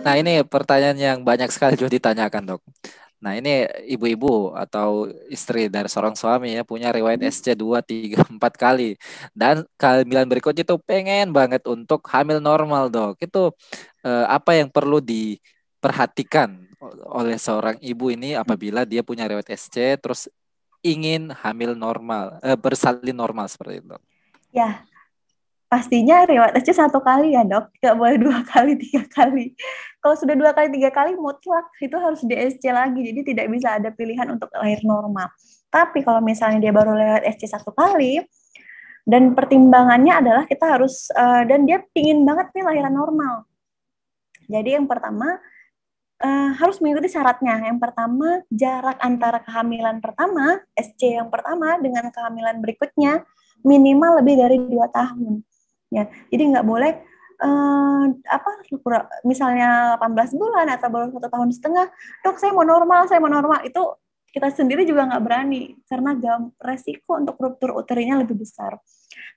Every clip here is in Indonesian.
Nah, ini pertanyaan yang banyak sekali juga ditanyakan, Dok. Nah, ini ibu-ibu atau istri dari seorang suami ya punya riwayat SC 2, 3, 4 kali. Dan kehamilan berikutnya itu pengen banget untuk hamil normal, Dok. Itu apa yang perlu diperhatikan oleh seorang ibu ini apabila dia punya riwayat SC terus ingin hamil normal, bersalin normal seperti itu, Dok? Ya, pastinya riwayat SC 1 kali ya dok, nggak boleh 2 kali, 3 kali. Kalau sudah 2 kali, 3 kali, mutlak itu harus di SC lagi. Jadi tidak bisa ada pilihan untuk lahir normal. Tapi kalau misalnya dia baru lewat SC 1 kali, dan pertimbangannya adalah kita harus, dan dia pingin banget nih lahiran normal. Jadi yang pertama, harus mengikuti syaratnya. Yang pertama, jarak antara kehamilan pertama, SC yang pertama dengan kehamilan berikutnya, minimal lebih dari 2 tahun. Ya, jadi nggak boleh misalnya 18 bulan atau baru 1,5 tahun, dok saya mau normal, itu kita sendiri juga nggak berani karena resiko untuk ruptur uterina lebih besar.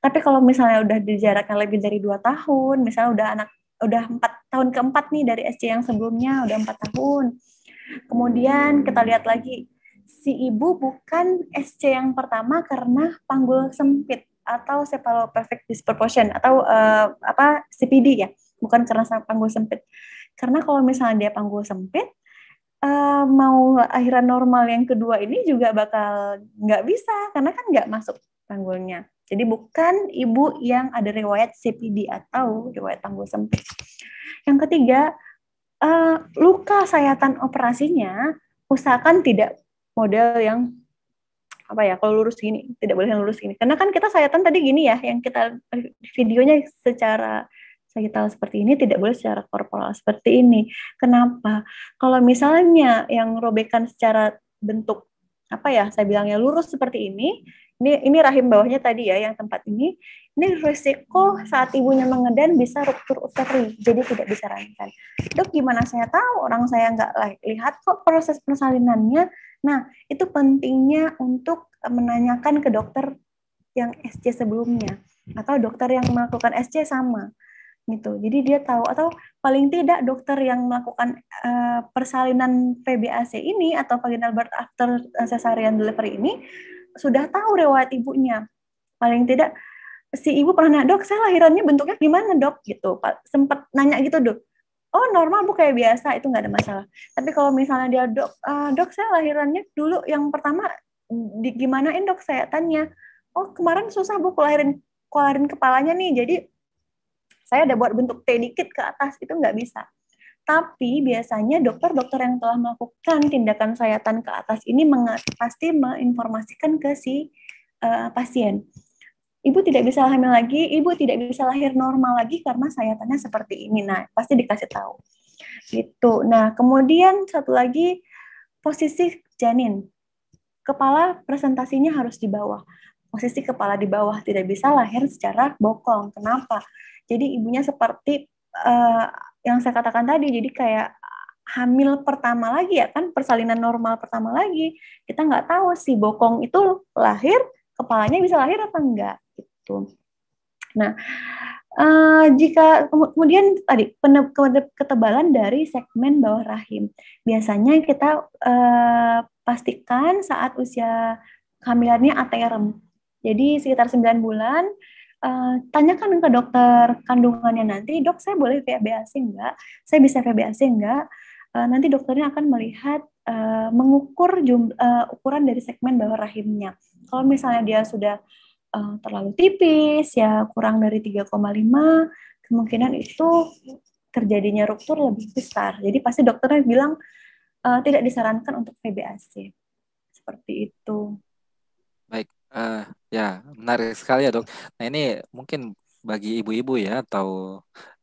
Tapi kalau misalnya udah di jaraknya lebih dari 2 tahun, misalnya udah 4 tahun keempat nih dari SC yang sebelumnya, udah 4 tahun. Kemudian kita lihat lagi, si ibu bukan SC yang pertama karena panggul sempit atau cephalopelvic disproportion atau CPD ya, bukan karena panggul sempit. Karena kalau misalnya dia panggul sempit, mau lahiran normal yang kedua ini juga bakal nggak bisa karena kan nggak masuk panggulnya. Jadi bukan ibu yang ada riwayat CPD atau riwayat panggul sempit. Yang ketiga, luka sayatan operasinya usahakan tidak model yang kalau lurus gini, tidak boleh yang lurus gini. Karena kan kita sayatan tadi gini ya, yang kita videonya secara sagital seperti ini, tidak boleh secara korporal seperti ini. Kenapa? Kalau misalnya yang robekan secara bentuk saya bilangnya lurus seperti ini rahim bawahnya tadi ya, yang tempat ini risiko saat ibunya mengedan bisa ruptur uteri, jadi tidak disarankan. Dok, gimana saya tahu? Orang saya nggak lihat kok proses persalinannya. Nah, itu pentingnya untuk menanyakan ke dokter yang SC sebelumnya atau dokter yang melakukan SC sama gitu. Jadi dia tahu, atau paling tidak dokter yang melakukan persalinan VBAC ini atau vaginal birth after cesarean delivery ini sudah tahu riwayat ibunya. Paling tidak si ibu pernah, dok saya lahirannya bentuknya gimana dok gitu. Sempat nanya gitu dok. Oh normal bu, kayak biasa, itu nggak ada masalah. Tapi kalau misalnya dia dok saya lahirannya dulu yang pertama gimanain dok, saya tanya. Oh kemarin susah bu kelahirin kepalanya nih, jadi saya ada buat bentuk T dikit ke atas, itu nggak bisa. Tapi biasanya dokter-dokter yang telah melakukan tindakan sayatan ke atas ini pasti menginformasikan ke si pasien. Ibu tidak bisa hamil lagi, ibu tidak bisa lahir normal lagi karena sayatannya seperti ini. Nah, pasti dikasih tahu. Gitu. Nah, kemudian satu lagi, posisi janin. Kepala presentasinya harus di bawah. Posisi kepala di bawah, tidak bisa lahir secara bokong. Kenapa? Jadi ibunya seperti yang saya katakan tadi, jadi kayak hamil pertama lagi ya kan, persalinan normal pertama lagi. Kita nggak tahu si bokong itu lahir, kepalanya bisa lahir apa enggak gitu. Nah, jika kemudian tadi ketebalan dari segmen bawah rahim, biasanya kita pastikan saat usia kehamilannya aterem. Jadi sekitar 9 bulan, tanyakan ke dokter kandungannya nanti, dok saya boleh VBAC enggak? Saya bisa VBAC enggak? Nanti dokternya akan melihat, mengukur ukuran dari segmen bawah rahimnya. Kalau misalnya dia sudah terlalu tipis, ya kurang dari 3,5, kemungkinan itu terjadinya ruptur lebih besar. Jadi pasti dokternya bilang tidak disarankan untuk VBAC. Seperti itu. Baik, ya menarik sekali ya dok. Nah ini mungkin bagi ibu-ibu ya atau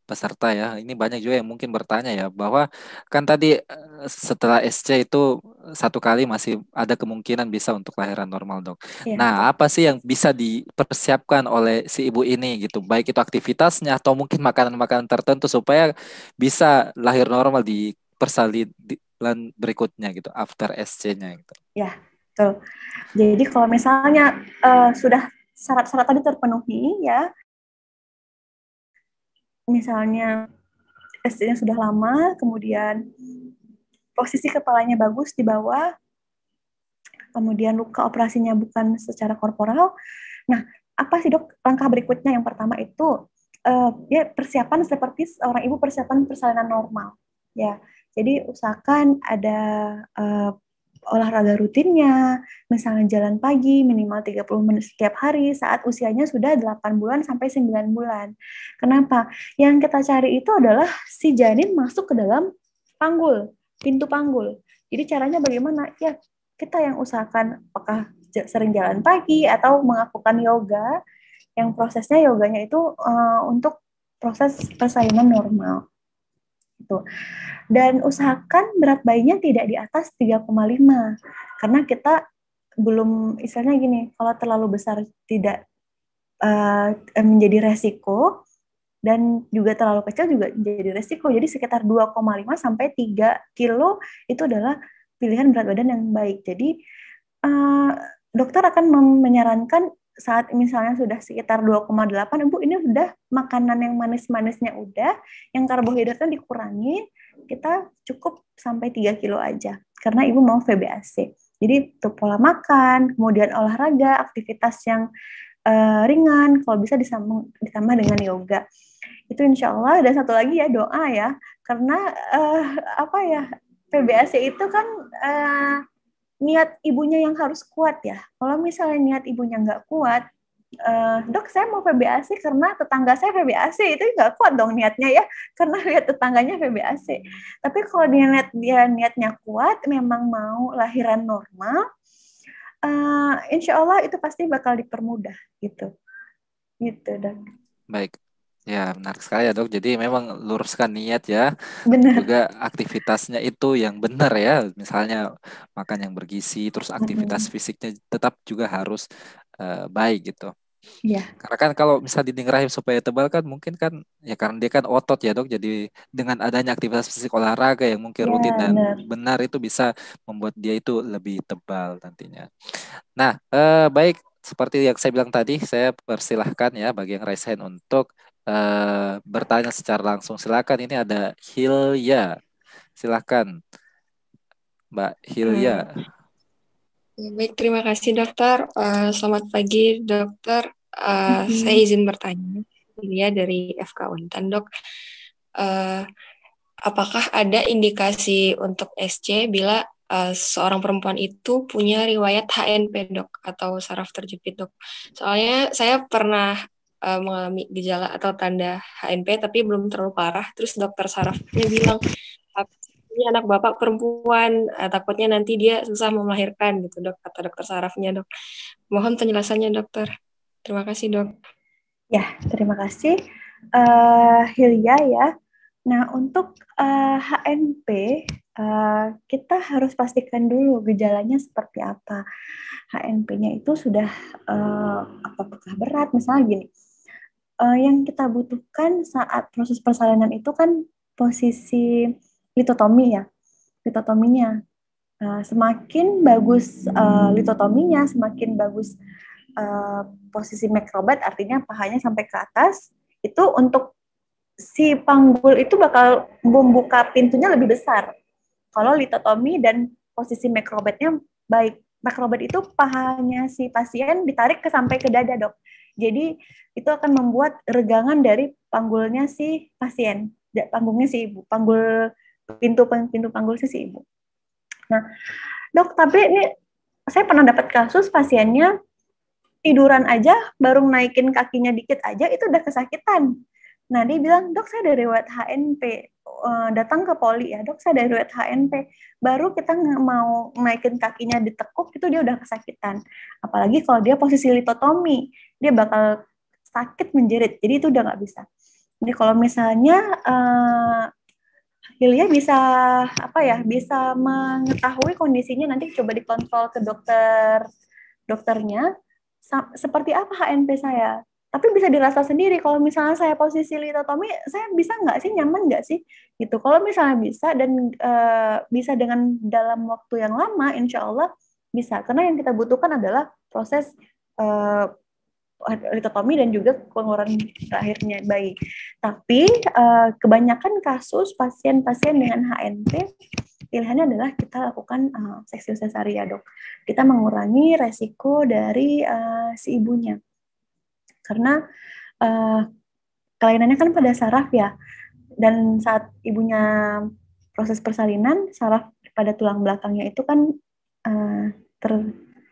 peserta ya, ini banyak juga yang mungkin bertanya ya bahwa kan tadi setelah SC itu 1 kali masih ada kemungkinan bisa untuk lahiran normal dok. Ya. Nah apa sih yang bisa dipersiapkan oleh si ibu ini gitu, baik itu aktivitasnya atau mungkin makanan-makanan tertentu supaya bisa lahir normal di persalinan berikutnya gitu, after SC-nya gitu. Ya, betul. Jadi kalau misalnya sudah syarat-syarat tadi terpenuhi ya, misalnya SC-nya sudah lama, kemudian posisi kepalanya bagus di bawah, kemudian luka operasinya bukan secara korporal. Nah, apa sih dok langkah berikutnya? Yang pertama itu ya persiapan seperti seorang ibu persiapan persalinan normal. Ya, jadi usahakan ada olahraga rutinnya, misalnya jalan pagi minimal 30 menit setiap hari saat usianya sudah 8 bulan sampai 9 bulan. Kenapa? Yang kita cari itu adalah si janin masuk ke dalam panggul, pintu panggul. Jadi caranya bagaimana? Ya, kita yang usahakan apakah sering jalan pagi atau melakukan yoga, yang prosesnya yoganya itu untuk proses persalinan normal. Itu. Dan usahakan berat bayinya tidak di atas 3,5 karena kita belum istilahnya gini, kalau terlalu besar tidak menjadi resiko dan juga terlalu kecil juga menjadi resiko. Jadi sekitar 2,5 sampai 3 kilo itu adalah pilihan berat badan yang baik. Jadi dokter akan menyarankan saat misalnya sudah sekitar 2,8, Ibu ini udah makanan yang manis-manisnya udah, yang karbohidratnya dikurangi, kita cukup sampai 3 kilo aja. Karena Ibu mau VBAC. Jadi itu pola makan, kemudian olahraga, aktivitas yang ringan, kalau bisa ditambah dengan yoga. Itu insya Allah. Dan satu lagi ya doa ya, karena VBAC itu kan niat ibunya yang harus kuat ya. Kalau misalnya niat ibunya nggak kuat, dok saya mau VBAC karena tetangga saya VBAC, itu nggak kuat dong niatnya ya, karena lihat tetangganya VBAC. Tapi kalau dia niatnya kuat, memang mau lahiran normal, insya Allah itu pasti bakal dipermudah gitu dok. Baik. Ya, menarik sekali ya dok. Jadi memang luruskan niat ya. Benar. Juga aktivitasnya itu yang benar ya. Misalnya makan yang bergizi, terus aktivitas fisiknya tetap juga harus baik gitu. Iya. Karena kan kalau misalnya dinding rahim supaya tebal kan mungkin kan ya karena dia kan otot ya dok. Jadi dengan adanya aktivitas fisik olahraga yang mungkin rutin dan benar itu bisa membuat dia itu lebih tebal nantinya. Nah, baik. Seperti yang saya bilang tadi, saya persilahkan ya bagi yang raise hand untuk bertanya secara langsung. Silakan, ini ada Hilya. Silakan, Mbak Hilya. Baik, terima kasih dokter. Selamat pagi dokter. Saya izin bertanya. Hilya dari FK Untan dok. Apakah ada indikasi untuk SC bila seorang perempuan itu punya riwayat HNP dok atau saraf terjepit dok? Soalnya saya pernah mengalami gejala atau tanda HNP tapi belum terlalu parah. Terus dokter sarafnya bilang ini anak bapak perempuan, takutnya nanti dia susah melahirkan gitu dok, kata dokter sarafnya dok. Mohon penjelasannya dokter. Terima kasih dok. Ya, terima kasih Hilya ya. Nah, untuk HNP, kita harus pastikan dulu gejalanya seperti apa. HNP-nya itu sudah apakah berat, misalnya gini. Yang kita butuhkan saat proses persalinan itu kan posisi litotomi ya. Litotominya. Semakin bagus litotominya, semakin bagus posisi makrobat, artinya pahanya sampai ke atas, itu untuk si panggul itu bakal membuka pintunya lebih besar. Kalau litotomi dan posisi makrobatnya baik. Makrobat itu pahanya si pasien ditarik sampai ke dada, dok. Jadi itu akan membuat regangan dari panggulnya si pasien, panggungnya si ibu, pintu panggul si ibu. Nah, dok, tapi ini saya pernah dapat kasus pasiennya tiduran aja, baru naikin kakinya dikit aja itu udah kesakitan. Nah, dia bilang, dok saya dari riwayat HNP, datang ke poli ya, dok saya dari riwayat HNP, baru kita mau naikin kakinya ditekuk, itu dia udah kesakitan. Apalagi kalau dia posisi litotomi, dia bakal sakit menjerit, jadi itu udah nggak bisa. Jadi kalau misalnya Hilya bisa bisa mengetahui kondisinya, nanti coba dikontrol ke dokternya, seperti apa HNP saya. Tapi bisa dirasa sendiri, kalau misalnya saya posisi litotomi, saya bisa nggak sih, nyaman nggak sih? Gitu. Kalau misalnya bisa, dan bisa dengan dalam waktu yang lama, insya Allah bisa. Karena yang kita butuhkan adalah proses litotomi dan juga pengeluaran terakhirnya bayi. Tapi kebanyakan kasus pasien-pasien dengan HNP pilihannya adalah kita lakukan seksi sesaria, dok. Kita mengurangi resiko dari si ibunya. Karena kelainannya kan pada saraf ya, dan saat ibunya proses persalinan, saraf pada tulang belakangnya itu kan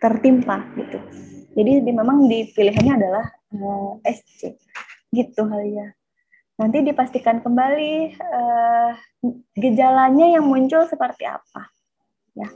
tertimpa gitu. Jadi memang pilihannya adalah SC gitu Halia. Nanti dipastikan kembali gejalanya yang muncul seperti apa ya.